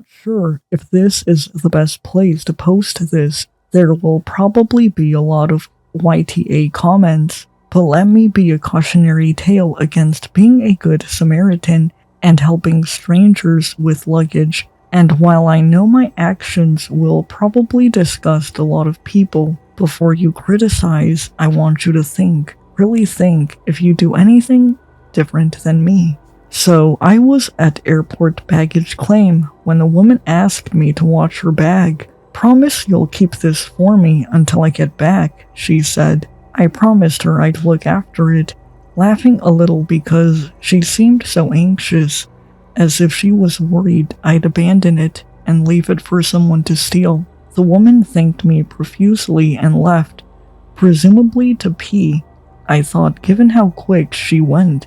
not sure if this is the best place to post this. There will probably be a lot of YTA comments, but let me be a cautionary tale against being a good Samaritan and helping strangers with luggage. And while I know my actions will probably disgust a lot of people, before you criticize, I want you to think, really think, if you do anything different than me. So I was at airport baggage claim when a woman asked me to watch her bag. "Promise you'll keep this for me until I get back," she said. I promised her I'd look after it, laughing a little because she seemed so anxious, as if she was worried I'd abandon it and leave it for someone to steal. The woman thanked me profusely and left, presumably to pee. I thought, given how quick she went.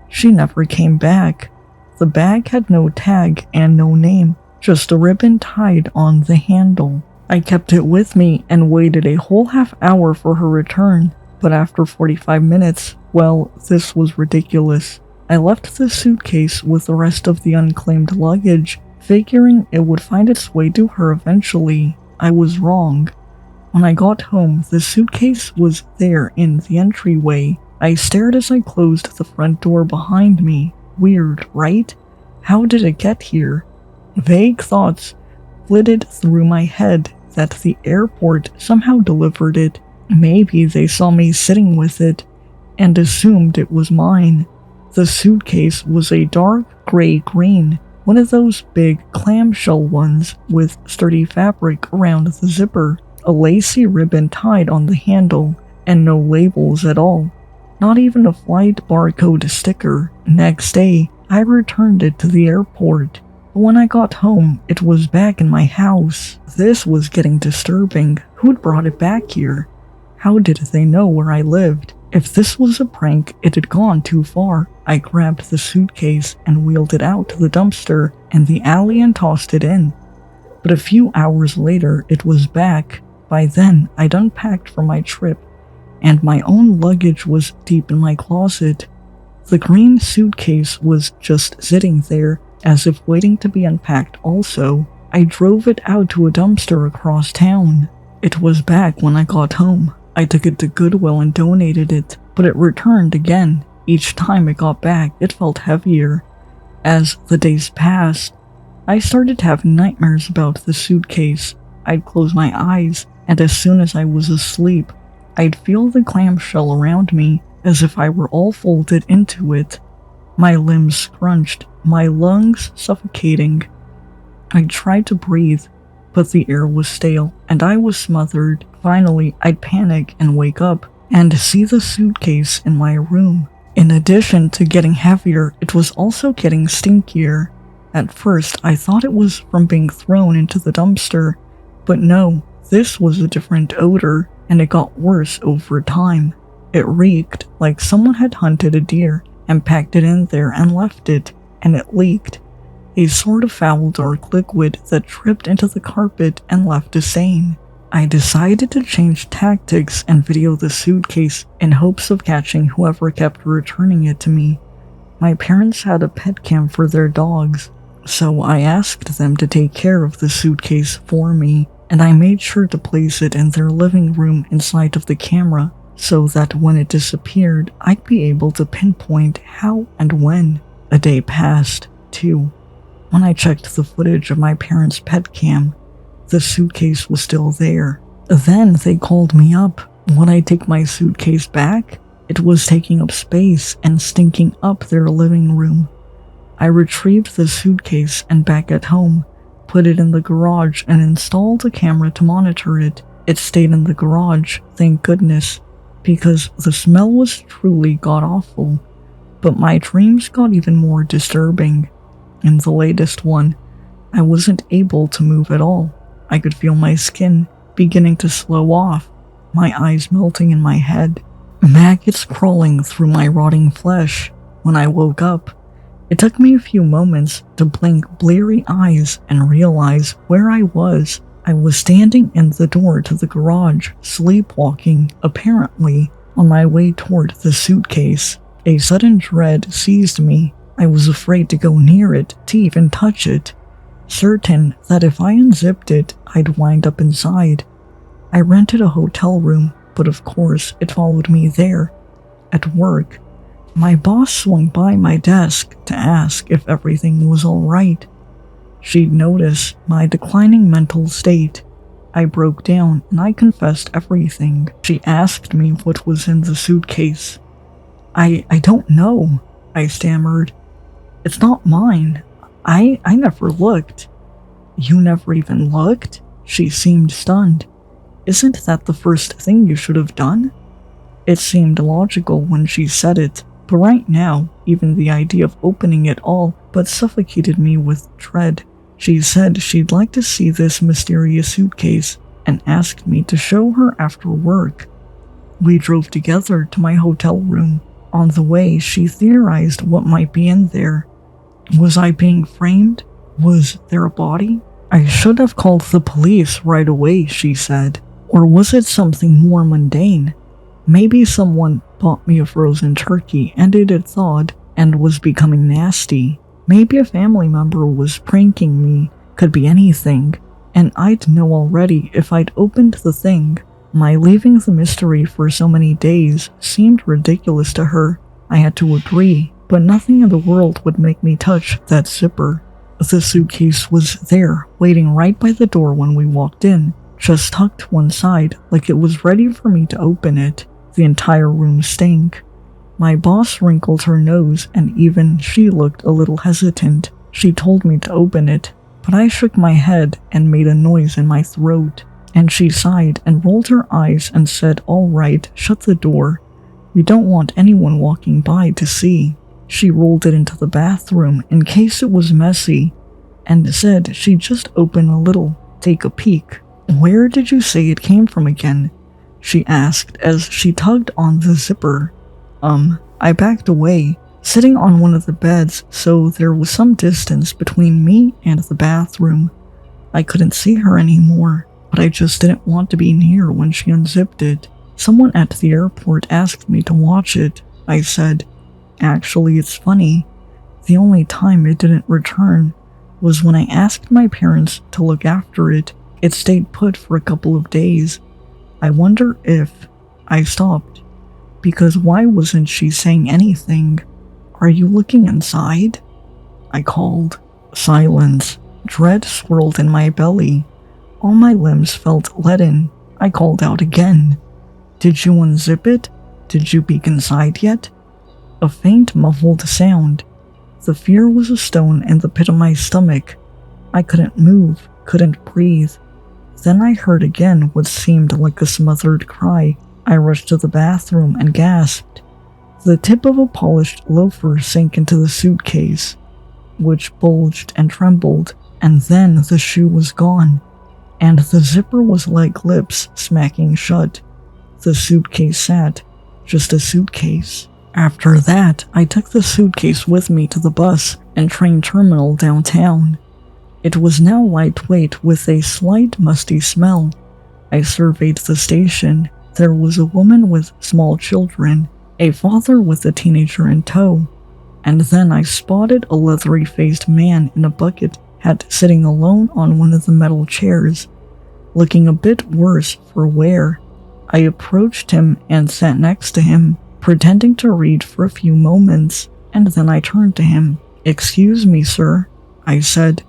She never came back. The bag had no tag and no name, just a ribbon tied on the handle. I kept it with me and waited a whole half hour for her return, but after 45 minutes, well, this was ridiculous. I left the suitcase with the rest of the unclaimed luggage, figuring it would find its way to her eventually. I was wrong. When I got home, the suitcase was there in the entryway. I stared as I closed the front door behind me. Weird, right? How did it get here? Vague thoughts flitted through my head that the airport somehow delivered it. Maybe they saw me sitting with it and assumed it was mine. The suitcase was a dark gray-green, one of those big clamshell ones with sturdy fabric around the zipper, a lacy ribbon tied on the handle, and no labels at all. Not even a flight barcode sticker. Next day, I returned it to the airport. But when I got home, it was back in my house. This was getting disturbing. Who'd brought it back here? How did they know where I lived? If this was a prank, it had gone too far. I grabbed the suitcase and wheeled it out to the dumpster and the alley and tossed it in. But a few hours later, it was back. By then, I'd unpacked for my trip, and my own luggage was deep in my closet. The green suitcase was just sitting there, as if waiting to be unpacked also. I drove it out to a dumpster across town. It was back when I got home. I took it to Goodwill and donated it, but it returned again. Each time it got back, it felt heavier. As the days passed, I started having nightmares about the suitcase. I'd close my eyes, and as soon as I was asleep, I'd feel the clamshell around me as if I were all folded into it. My limbs scrunched, my lungs suffocating. I tried to breathe, but the air was stale, and I was smothered. Finally, I'd panic and wake up, and see the suitcase in my room. In addition to getting heavier, it was also getting stinkier. At first, I thought it was from being thrown into the dumpster, but no, this was a different odor, and it got worse over time. It reeked like someone had hunted a deer and packed it in there and left it, and it leaked. A sort of foul dark liquid that dripped into the carpet and left a stain. I decided to change tactics and video the suitcase in hopes of catching whoever kept returning it to me. My parents had a pet cam for their dogs, so I asked them to take care of the suitcase for me, and I made sure to place it in their living room in sight of the camera so that when it disappeared, I'd be able to pinpoint how and when. A day passed, too. When I checked the footage of my parents' pet cam, the suitcase was still there. Then they called me up. Would I take my suitcase back? It was taking up space and stinking up their living room. I retrieved the suitcase and back at home, put it in the garage and installed a camera to monitor it. It stayed in the garage, thank goodness, because the smell was truly god-awful. But my dreams got even more disturbing. In the latest one, I wasn't able to move at all. I could feel my skin beginning to slow off, my eyes melting in my head, maggots crawling through my rotting flesh. When I woke up, it took me a few moments to blink bleary eyes and realize where I was. I was standing in the door to the garage, sleepwalking, apparently, on my way toward the suitcase. A sudden dread seized me. I was afraid to go near it, to even touch it. certain that if I unzipped it, I'd wind up inside. I rented a hotel room, but of course it followed me there. At work, my boss swung by my desk to ask if everything was alright. She'd notice my declining mental state. I broke down and I confessed everything. She asked me what was in the suitcase. I don't know, I stammered. It's not mine. I never looked. You never even looked? She seemed stunned. Isn't that the first thing you should have done? It seemed logical when she said it, but right now, even the idea of opening it all but suffocated me with dread. She said she'd like to see this mysterious suitcase and asked me to show her after work. We drove together to my hotel room. On the way, she theorized what might be in there. Was I being framed? Was there a body? I should have called the police right away, she said. Or was it something more mundane? Maybe someone bought me a frozen turkey and it had thawed and was becoming nasty. Maybe a family member was pranking me. Could be anything. And I'd know already if I'd opened the thing. My leaving the mystery for so many days seemed ridiculous to her. I had to agree, but nothing in the world would make me touch that zipper. The suitcase was there, waiting right by the door when we walked in, just tucked to one side like it was ready for me to open it. The entire room stank. My boss wrinkled her nose and even she looked a little hesitant. She told me to open it, but I shook my head and made a noise in my throat. And she sighed and rolled her eyes and said, "All right, shut the door. We don't want anyone walking by to see." She rolled it into the bathroom in case it was messy and said she'd just open a little, take a peek. "Where did you say it came from again?" she asked as she tugged on the zipper. I backed away, sitting on one of the beds so there was some distance between me and the bathroom. I couldn't see her anymore, but I just didn't want to be near when she unzipped it. Someone at the airport asked me to watch it, I said. Actually, it's funny. The only time it didn't return was when I asked my parents to look after it. It stayed put for a couple of days. I wonder if I stopped. Because why wasn't she saying anything? "Are you looking inside?" I called. Silence. Dread swirled in my belly. All my limbs felt leaden. I called out again. "Did you unzip it? Did you peek inside yet?" A faint muffled sound. The fear was a stone in the pit of my stomach. I couldn't move, couldn't breathe. Then I heard again what seemed like a smothered cry. I rushed to the bathroom and gasped. The tip of a polished loafer sank into the suitcase, which bulged and trembled, and then the shoe was gone, and the zipper was like lips smacking shut. The suitcase sat, just a suitcase. After that, I took the suitcase with me to the bus and train terminal downtown. It was now lightweight with a slight musty smell. I surveyed the station. There was a woman with small children, a father with a teenager in tow, and then I spotted a leathery-faced man in a bucket hat sitting alone on one of the metal chairs, looking a bit worse for wear. I approached him and sat next to him, pretending to read for a few moments, and then I turned to him. "Excuse me, sir," I said.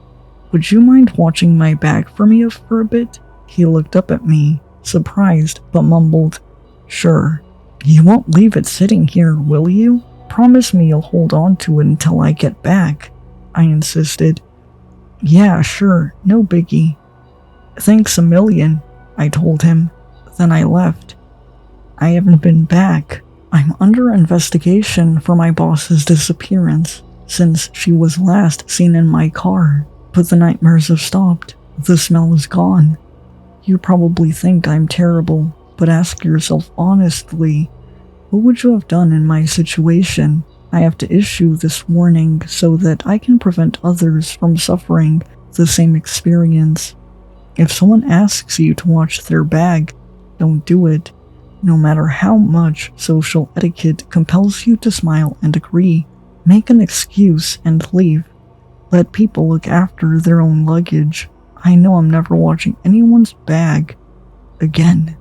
"Would you mind watching my bag for me for a bit?" He looked up at me, surprised, but mumbled, "Sure." "You won't leave it sitting here, will you? Promise me you'll hold on to it until I get back," I insisted. "Yeah, sure, no biggie." "Thanks a million," I told him. Then I left. I haven't been back. I'm under investigation for my boss's disappearance since she was last seen in my car, but the nightmares have stopped. The smell is gone. You probably think I'm terrible, but ask yourself honestly, what would you have done in my situation? I have to issue this warning so that I can prevent others from suffering the same experience. If someone asks you to watch their bag, don't do it, no matter how much social etiquette compels you to smile and agree. Make an excuse and leave. Let people look after their own luggage. I know I'm never watching anyone's bag again.